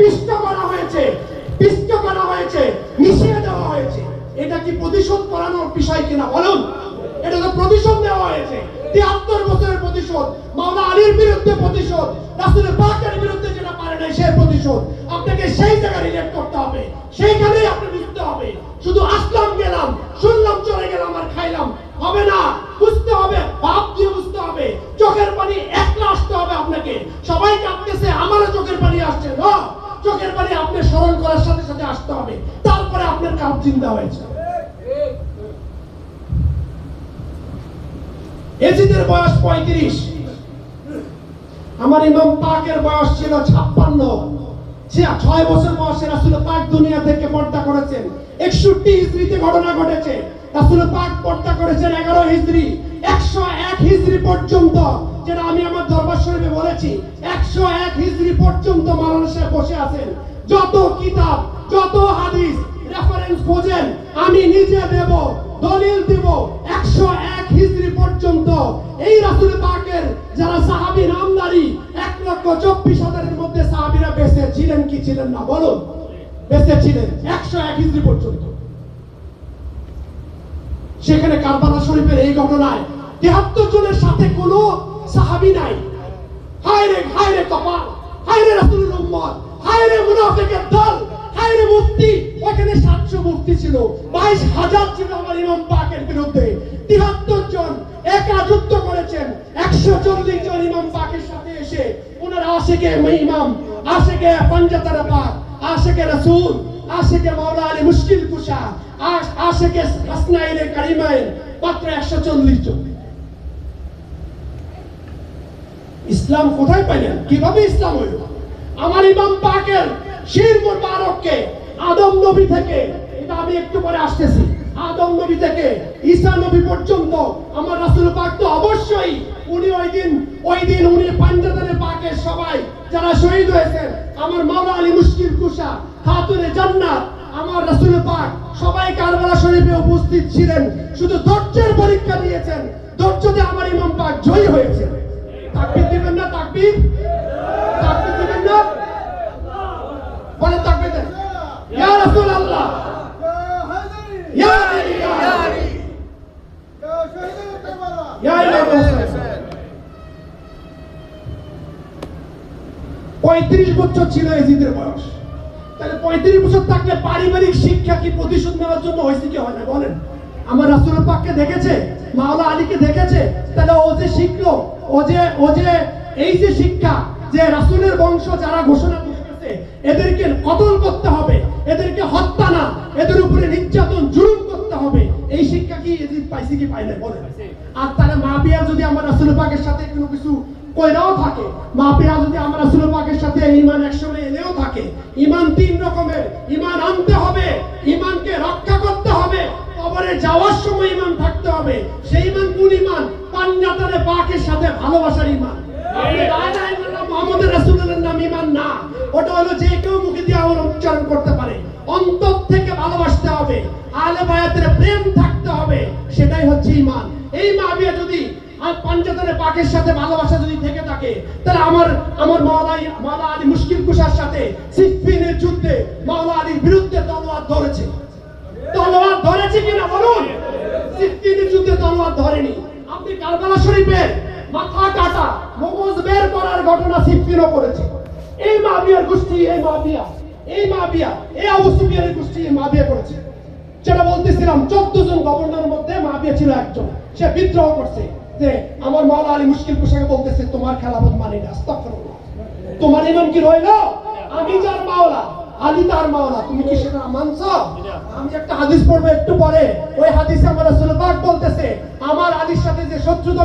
পিষ্ট করা হয়েছে, পিষ্ট করা হয়েছে, মিশিয়ে দেওয়া হয়েছে। এটা কি প্রতিশোধ করানোর বিষয় কিনা বলুন? এটা তো প্রতিশোধ নেওয়া হয়েছে। 73 বছরের প্রতিশোধ, মাওলা আলীর বিরুদ্ধে প্রতিশোধ, রাসূল পাকের বিরুদ্ধে যেটা পারে নাই সেই প্রতিশোধ। আপনাকে সেই জায়গায় রিলেট করতে হবে, সেইখানেই আপনি বুঝতে হবে। শুধু আসলাম গেলাম, শুনলাম, চলে গেলাম আর খাইলাম হবে না। বুঝতে হবে, ভাব দিয়ে বুঝতে হবে। চোখের পানি একলা আসতে হবে আপনাকে। সবাই কাঁদতেছে, আমারও চোখের পানি আসছে না। চোখের পানি আপনি স্মরণ করার সাথে সাথে আসতে হবে, তারপরে আপনার কাজ চিন্তা হয়েছে। এজিদের বয়স 35, আমার ইমাম পাকের বয়স ছিল 56। 6 বছর বয়সে রাসূল পাক দুনিয়া থেকে পর্দা করেছেন। 61 হিজরিতে ঘটনা ঘটেছে। রাসূল পাক পর্দা করেছেন 11 হিজরি। 101 হিজরি পর্যন্ত, যেটা আমি আমার দরবার শরীফে বলেছি, 101 হিজরি পর্যন্ত মাওলানা সাহেব বসে আছেন। যত কিতাব, যত হাদিস রেফারেন্স খোঁজেন, আমি নিজে দেব, দলিল দিব। 101 হিজরি পর্যন্ত এই রাসূল পাকের যারা সাহাবী নামদারি 1,24,000 এর মধ্যে সাহাবীরা বেঁচে ছিলেন কি ছিলেন না বলুন? বেঁচে ছিলেন 101 হিজরি পর্যন্ত। সেখানে কারবালা শরীফের এই ঘটনায় 73 জনের সাথে কোনো সাহাবী নাই। হায় রে কপাল, হায় রে রাসূলের উম্মত, হায় রে মুনাফিকের দল, হায় রে মুফতি। ওখানে 700 মুফতি ছিল, 22,000 ছিল আমার ইমাম পাকের বিরুদ্ধে। 73 জন একা যুদ্ধ করেছেন। 140 জন ইমাম পাকের সাথে এসে ওনারা আশিকে ইমাম, আশিকে পাঞ্জাতারা পাক, আশিকে রাসূল, আশিকে মাওলা আলী মুশকিল কুশা, আশিকে হাসনাইনে কারিমাইন, মাত্র 140 জন। ইসলাম কোথায় পাইলেন? কিভাবে ইসলাম হইল? আমার ইমাম পাকের শির মুবারককে আদম নবী থেকে, এটা আমি একটু পরে আসতেছি, আদম নবী থেকে ঈসা নবী পর্যন্ত আমার রাসূল পাক তো অবশ্যই উনি ওই দিন উনি পাঞ্জাতানে পাকের সবাই যারা শহীদ হয়েছেন, আমার মাওলা আলী মুশকিল কুশা, খাতুনে জান্নাত, আমার রাসূল পাক সবাই কারবালা শরীফে উপস্থিত ছিলেন। শুধু ধৈর্যের পরীক্ষা দিয়েছেন, ধৈর্যতে আমার ইমাম পাক জয়ী হয়েছেন। তাকবীর দিবেন না? তাকবীর, তাকবীর দিবেন না? বলেন তাকবীর দেন। ইয়া রাসূলুল্লাহ, ইয়া আলী, ইয়া আলী, ইয়া ইমাম হোসেন। 35 বছর ছিল এজিদের বয়স। তাহলে 35 বছর থাকলে পারিবারিক শিক্ষা কি প্রতিশোধ নেওয়ার জন্য হয়েছে কি হয় না বলেন? আমার রাসূল পাককে দেখেছে, মাওলা আলীকে দেখেছে, তাহলে ও যে শিখলো, ও যে এই যে শিক্ষা যে রাসূলের বংশ যারা ঘোষণা করতেছে এদেরকে কতল করতে হবে, এদেরকে হত্যা না, এদের উপরে নির্যাতন জুলুম করতে হবে, এই শিক্ষা কি এজিদ পাইছে কি পায় না বলেন? আর তাহলে মাবিয়া যদি আমার রাসূল পাকের সাথে কোনো কিছু কইরাও থাকে, মাবিয়া যদি আমার রাসূল পাকের সাথে ঈমান একসঙ্গে এনেও থাকে, ঈমান 3 রকমের। ঈমান আনতে হবে, ঈমানকে রক্ষা করতে হবে, কবরে যাওয়ার সময় ঈমান থাকতে হবে। সেই ঈমান কোন ঈমান? পাঞ্জাতানে পাকের সাথে ভালোবাসার ঈমান। আপনি লা ইলাহা ইল্লাল্লাহ মুহাম্মদুর রাসূলুল্লাহর নাম ঈমান না, ওটা হলো যে কেউ মুখে দিয়ে উচ্চারণ করতে পারে। অন্তর থেকে ভালোবাসতে হবে, আলে বায়াতের প্রেম থাকতে হবে, সেটাই হচ্ছে ঈমান। এই মাবিয়া যদি আর পাঞ্জাতানে পাকের সাথে ভালোবাসা যদি থেকে থাকে, তাহলে আমার মাওলা আলী মুশকিল কুশার সাথে সিফফিনের যুদ্ধে মাওলা আলীর বিরুদ্ধে তলোয়ার ধরেছে। তলোয়ার ধরেছে কিনা বলুন? সিফফিনের যুদ্ধে তলোয়ার ধরেনি। আপনি কারবালা শরীফের মাথা কাটা, মগজ বের করার ঘটনা সিফফিনও করেছে। এই মাবিয়ার গোষ্ঠী, এই মাবিয়া, এই আবু সুফিয়ানের গোষ্ঠী এই মাবিয়া করেছে। যেটা বলতেছিলাম, 14 জন গভর্নরের মধ্যে মাবিয়া ছিল একজন। সে বিদ্রোহ করছে যে আমার মাওলা আলী মুশকিল কুশাকে বলতেছে তোমার খেলাফত মানি না। আস্তাগফিরুল্লাহ, তোমার ঈমান কি রইল? আমি যার মাওলা, আলী তার মাওলা, তুমি কি সেটা মানছো? আমি একটা হাদিস পড়বো একটু পরে, ওই হাদিসে আমার রাসূল পাক বলতেছে আমার আলীর সাথে যে শত্রুতা